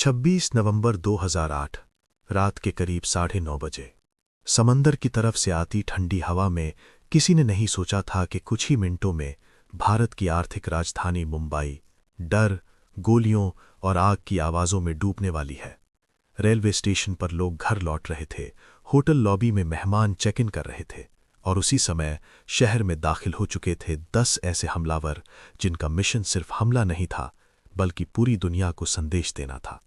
26 नवंबर 2008 रात के करीब 9:30 बजे समंदर की तरफ से आती ठंडी हवा में किसी ने नहीं सोचा था कि कुछ ही मिनटों में भारत की आर्थिक राजधानी मुंबई डर, गोलियों और आग की आवाज़ों में डूबने वाली है। रेलवे स्टेशन पर लोग घर लौट रहे थे, होटल लॉबी में मेहमान चेक इन कर रहे थे और उसी समय शहर में दाखिल हो चुके थे 10 ऐसे हमलावर जिनका मिशन सिर्फ हमला नहीं था बल्कि पूरी दुनिया को संदेश देना था।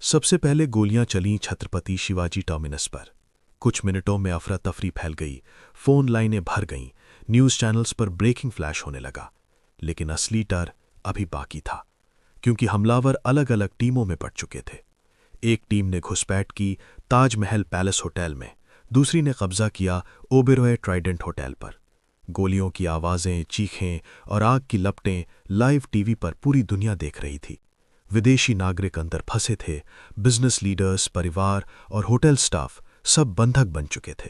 सबसे पहले गोलियां चलीं छत्रपति शिवाजी टर्मिनस पर। कुछ मिनटों में अफरा तफरी फैल गई, फोन लाइनें भर गईं, न्यूज़ चैनल्स पर ब्रेकिंग फ्लैश होने लगा। लेकिन असली डर अभी बाकी था, क्योंकि हमलावर अलग अलग टीमों में बंट चुके थे। एक टीम ने घुसपैठ की ताजमहल पैलेस होटल में, दूसरी ने कब्जा किया ओबेरॉय ट्राइडेंट होटल पर। गोलियों की आवाज़ें, चीखें और आग की लपटें लाइव टीवी पर पूरी दुनिया देख रही थी। विदेशी नागरिक अंदर फंसे थे, बिजनेस लीडर्स, परिवार और होटल स्टाफ सब बंधक बन चुके थे।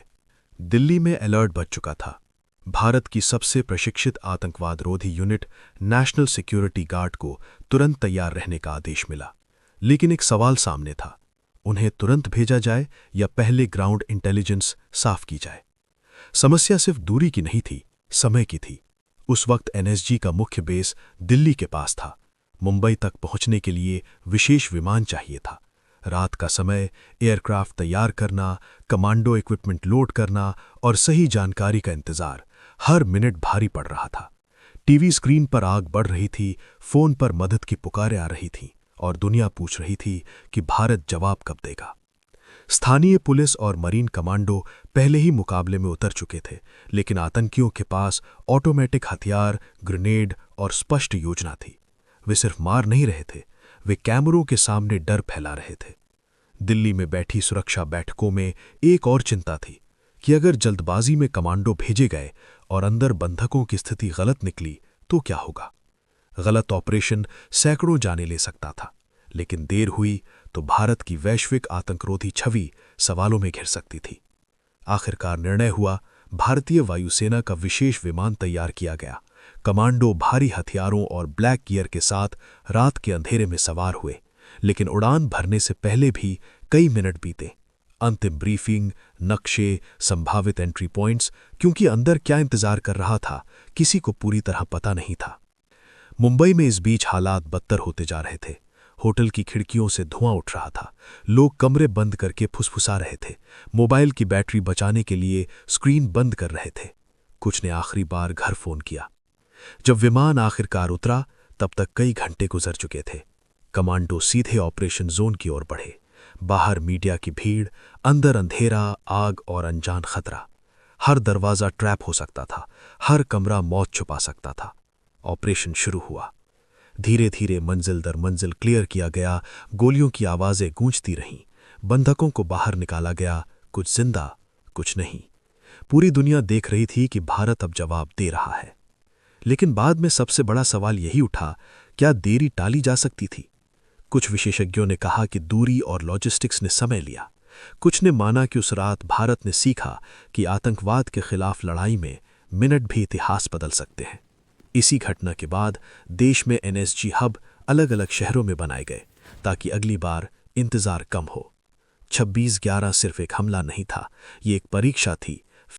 दिल्ली में अलर्ट बज चुका था। भारत की सबसे प्रशिक्षित आतंकवाद रोधी यूनिट नेशनल सिक्योरिटी गार्ड को तुरंत तैयार रहने का आदेश मिला। लेकिन एक सवाल सामने था, उन्हें तुरंत भेजा जाए या पहले ग्राउंड इंटेलिजेंस साफ की जाए। समस्या सिर्फ दूरी की नहीं थी, समय की थी। उस वक्त एनएसजी का मुख्य बेस दिल्ली के पास था। मुंबई तक पहुंचने के लिए विशेष विमान चाहिए था। रात का समय, एयरक्राफ्ट तैयार करना, कमांडो इक्विपमेंट लोड करना और सही जानकारी का इंतजार, हर मिनट भारी पड़ रहा था। टीवी स्क्रीन पर आग बढ़ रही थी, फोन पर मदद की पुकारें आ रही थीं और दुनिया पूछ रही थी कि भारत जवाब कब देगा। स्थानीय पुलिस और मरीन कमांडो पहले ही मुकाबले में उतर चुके थे, लेकिन आतंकियों के पास ऑटोमेटिक हथियार, ग्रेनेड और स्पष्ट योजना थी। वे सिर्फ मार नहीं रहे थे, वे कैमरों के सामने डर फैला रहे थे। दिल्ली में बैठी सुरक्षा बैठकों में एक और चिंता थी कि अगर जल्दबाजी में कमांडो भेजे गए और अंदर बंधकों की स्थिति गलत निकली तो क्या होगा। गलत ऑपरेशन सैकड़ों जाने ले सकता था, लेकिन देर हुई तो भारत की वैश्विक आतंकरोधी छवि सवालों में घिर सकती थी। आखिरकार निर्णय हुआ, भारतीय वायुसेना का विशेष विमान तैयार किया गया। कमांडो भारी हथियारों और ब्लैक गियर के साथ रात के अंधेरे में सवार हुए, लेकिन उड़ान भरने से पहले भी कई मिनट बीते। अंतिम ब्रीफिंग, नक्शे, संभावित एंट्री पॉइंट्स, क्योंकि अंदर क्या इंतजार कर रहा था किसी को पूरी तरह पता नहीं था। मुंबई में इस बीच हालात बदतर होते जा रहे थे। होटल की खिड़कियों से धुआं उठ रहा था, लोग कमरे बंद करके फुसफुसा रहे थे, मोबाइल की बैटरी बचाने के लिए स्क्रीन बंद कर रहे थे। कुछ ने आखिरी बार घर फोन किया। जब विमान आखिरकार उतरा तब तक कई घंटे गुजर चुके थे। कमांडो सीधे ऑपरेशन जोन की ओर बढ़े। बाहर मीडिया की भीड़, अंदर अंधेरा, आग और अनजान खतरा। हर दरवाजा ट्रैप हो सकता था, हर कमरा मौत छुपा सकता था। ऑपरेशन शुरू हुआ। धीरे धीरे मंजिल दर मंजिल क्लियर किया गया। गोलियों की आवाज़ें गूंजती रहीं। बंधकों को बाहर निकाला गया, कुछ जिंदा, कुछ नहीं। पूरी दुनिया देख रही थी कि भारत अब जवाब दे रहा है। लेकिन बाद में सबसे बड़ा सवाल यही उठा, क्या देरी टाली जा सकती थी? कुछ विशेषज्ञों ने कहा कि दूरी और लॉजिस्टिक्स ने समय लिया। कुछ ने माना कि उस रात भारत ने सीखा कि आतंकवाद के खिलाफ लड़ाई में मिनट भी इतिहास बदल सकते हैं। इसी घटना के बाद देश में एनएसजी हब अलग अलग शहरों में बनाए गए ताकि अगली बार इंतजार कम हो। 26/11 सिर्फ एक हमला नहीं था, ये एक परीक्षा थी